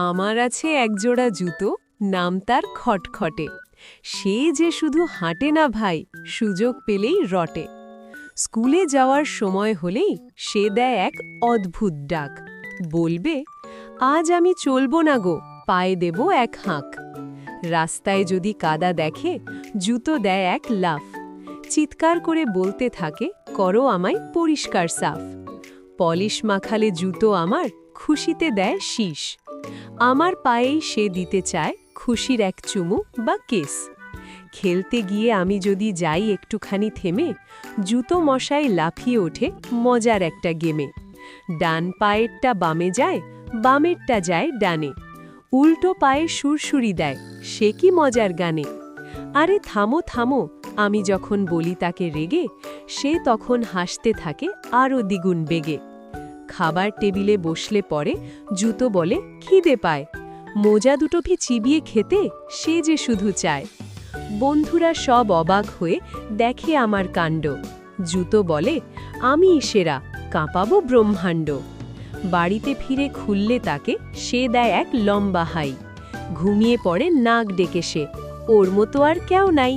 আমার আছে একজোড়া জুতো, নাম তার খটখটে। সে যে শুধু হাঁটে না ভাই, সুযোগ পেলেই রটে। স্কুলে যাওয়ার সময় হলেই সে দেয় এক অদ্ভুত ডাক, বলবে, আজ আমি চলবো না গো, পায়ে দেব এক হাঁক। রাস্তায় যদি কাদা দেখে, জুতো দেয় এক লাফ, চিৎকার করে বলতে থাকে, করো আমায় পরিষ্কার সাফ। পলিশ মাখালে জুতো আমার খুশিতে দেয় শীষ। আমার পায়েই সে দিতে চায় খুশির এক চুমু বা কেস। খেলতে গিয়ে আমি যদি যাই একটুখানি থেমে, জুতো মশাই লাফিয়ে ওঠে মজার একটা গেমে। ডান পায়েরটা বামে যায়, বামেরটা যায় ডানে। উল্টো পায়ে সুরসুরি দেয়, সে কি মজার গানে। আরে থামো থামো, আমি যখন বলি তাকে রেগে, সে তখন হাসতে থাকে আরও দ্বিগুণ বেগে। খাবার টেবিলে বসলে পরে জুতো বলে খিদে পায়, মোজা দুটো চিবিয়ে খেতে সে যে শুধু চায়। বন্ধুরা সব অবাক হয়ে দেখে আমার কাণ্ড, জুতো বলে আমি সেরা, কাঁপাবো ব্রহ্মাণ্ড। বাড়িতে ফিরে খুললে তাকে সে দেয় এক লম্বা হাই, ঘুমিয়ে পড়ে নাক ডেকে সে, ওর মতো আর কেউ নাই।